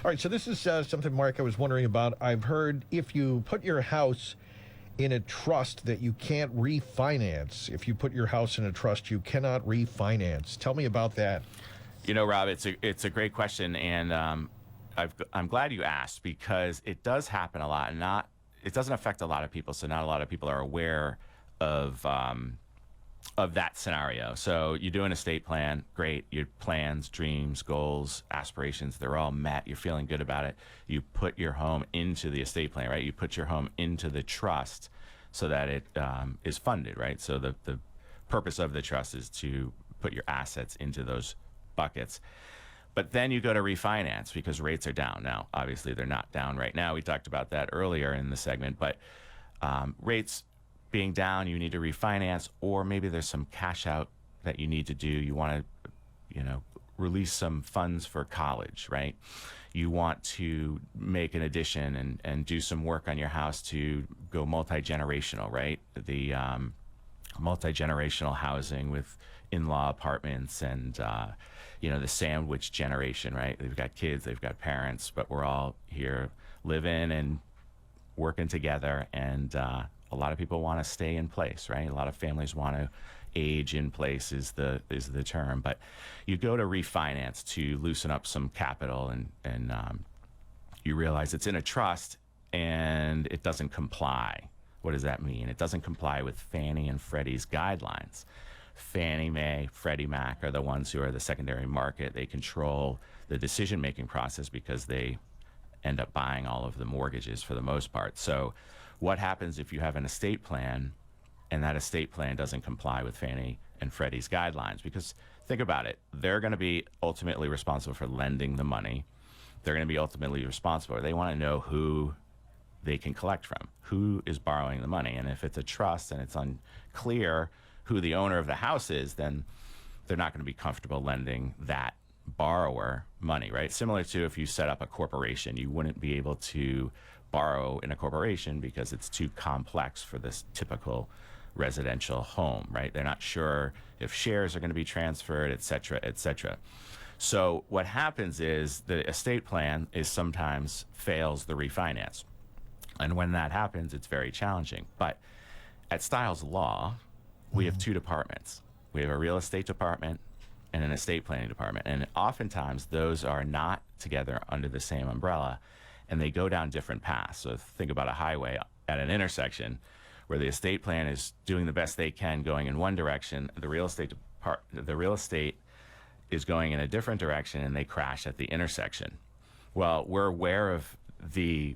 All right, so this is something, Mark, I was wondering about. I've heard if you put your house in a trust that you can't refinance. If you put your house in a trust, you cannot refinance. Tell me about that. You know, Rob, it's a great question, and I'm glad you asked, because it does happen a lot, and it doesn't affect a lot of people. So not a lot of people are aware of that scenario. So you do an estate plan, great. Your plans, dreams, goals, aspirations, they're all met. You're feeling good about it. You put your home into the estate plan, right? You put your home into the trust so that it is funded, right? So the purpose of the trust is to put your assets into those buckets. But then you go to refinance because rates are down. Now, obviously, they're not down right now. We talked about that earlier in the segment, but rates being down, you need to refinance, or maybe there's some cash out that you need to do. You want to, release some funds for college, right? You want to make an addition and do some work on your house to go multi-generational, right? The multi-generational housing with in-law apartments and, the sandwich generation, right? They've got kids, they've got parents, but we're all here living and working together. And a lot of people want to stay in place, right? A lot of families want to age in place is the term. But you go to refinance to loosen up some capital, and you realize it's in a trust and it doesn't comply. What does that mean? It doesn't comply with Fannie and Freddie's guidelines. Fannie Mae, Freddie Mac are the ones who are the secondary market. They control the decision-making process because they end up buying all of the mortgages for the most part. So what happens if you have an estate plan and that estate plan doesn't comply with Fannie and Freddie's guidelines? Because think about it. They're going to be ultimately responsible for lending the money. They're going to be ultimately responsible. They want to know who they can collect from, who is borrowing the money. And if it's a trust and it's unclear who the owner of the house is, then they're not going to be comfortable lending that borrower money, right? Similar to if you set up a corporation, you wouldn't be able to borrow in a corporation because it's too complex for this typical residential home, right? They're not sure if shares are going to be transferred, et cetera, et cetera. So what happens is the estate plan sometimes fails the refinance. And when that happens, it's very challenging. But at Stiles Law, we have two departments. We have a real estate department and an estate planning department. And oftentimes those are not together under the same umbrella, and they go down different paths. So think about a highway at an intersection where the estate plan is doing the best they can going in one direction. The real estate is going in a different direction, and they crash at the intersection. Well, we're aware of the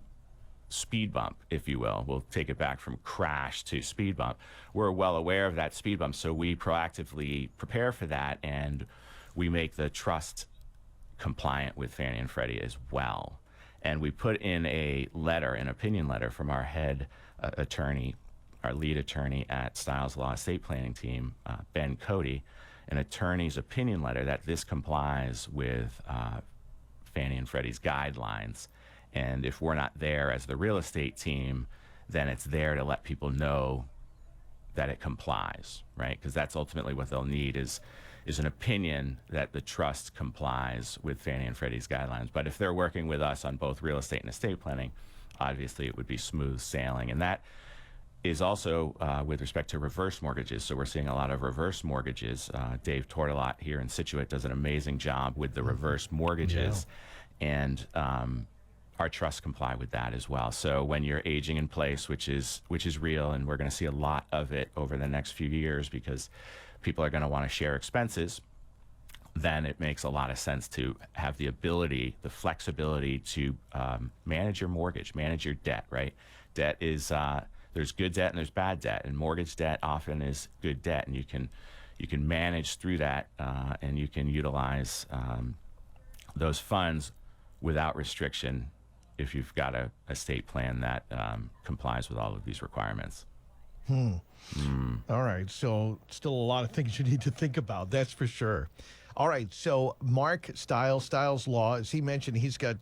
speed bump, if you will. We'll take it back from crash to speed bump. We're well aware of that speed bump, so we proactively prepare for that, and we make the trust compliant with Fannie and Freddie as well. And we put in a letter, an opinion letter from our head attorney, our lead attorney at Stiles Law Estate Planning Team, Ben Cody, an attorney's opinion letter that this complies with Fannie and Freddie's guidelines. And if we're not there as the real estate team, then it's there to let people know that it complies, right? Because that's ultimately what they'll need is an opinion that the trust complies with Fannie and Freddie's guidelines. But if they're working with us on both real estate and estate planning, obviously it would be smooth sailing. And that is also with respect to reverse mortgages. So we're seeing a lot of reverse mortgages. Dave Tortolot here in Scituate does an amazing job with the reverse mortgages. Yeah. And our trusts comply with that as well. So when you're aging in place, which is real, and we're going to see a lot of it over the next few years because people are going to want to share expenses, then it makes a lot of sense to have the ability, the flexibility to manage your mortgage, manage your debt, right? Debt is, there's good debt and there's bad debt, and mortgage debt often is good debt, and you can manage through that, and you can utilize those funds without restriction if you've got a estate plan that complies with all of these requirements. All right, so still a lot of things you need to think about, that's for sure. All right, so Mark Stiles Law, as he mentioned, he's got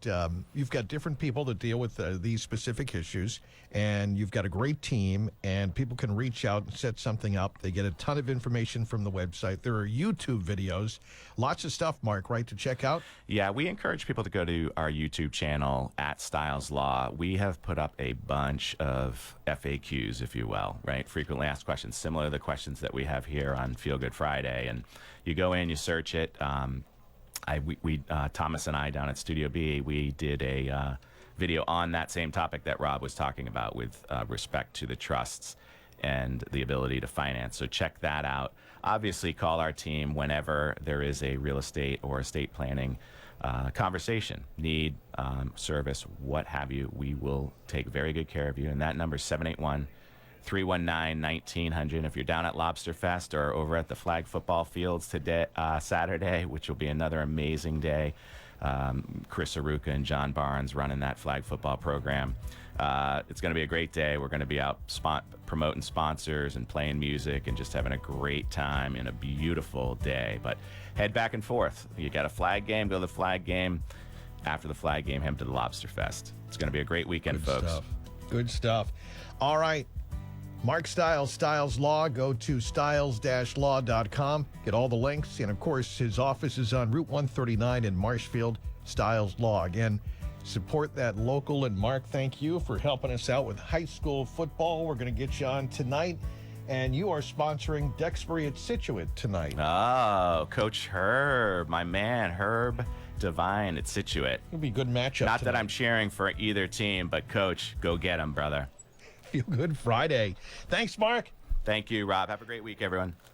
you've got different people that deal with these specific issues, and you've got a great team, and people can reach out and set something up. They get a ton of information from the website. There are YouTube videos, lots of stuff, Mark, right, to check out? Yeah, we encourage people to go to our YouTube channel at Stiles Law. We have put up a bunch of FAQs, if you will, right? Frequently asked questions, similar to the questions that we have here on Feel Good Friday. And you go in, you search it. Thomas and I down at Studio B, we did a video on that same topic that Rob was talking about with respect to the trusts and the ability to finance. So check that out. Obviously, call our team whenever there is a real estate or estate planning conversation, need, service, what have you. We will take very good care of you. And that number is 781-319-1900. If you're down at Lobster Fest or over at the flag football fields today, Saturday, which will be another amazing day, Chris Aruka and John Barnes running that flag football program. It's going to be a great day. We're going to be out promoting sponsors and playing music and just having a great time in a beautiful day. But head back and forth. You got a flag game, go to the flag game. After the flag game, head to the Lobster Fest. It's going to be a great weekend, Good folks. Stuff. Good stuff. All right. Mark Stiles Law. Go to stiles-law.com. Get all the links. And, of course, his office is on Route 139 in Marshfield. Stiles Law. Again, support that local. And, Mark, thank you for helping us out with high school football. We're going to get you on tonight. And you are sponsoring Dexbury at Situate tonight. Oh, Coach Herb, my man, Herb Devine at Situate. It'll be a good matchup Not tonight. that I'm cheering for either team, but Coach, go get him, brother. Feel Good Friday. Thanks, Mark. Thank you, Rob. Have a great week, everyone.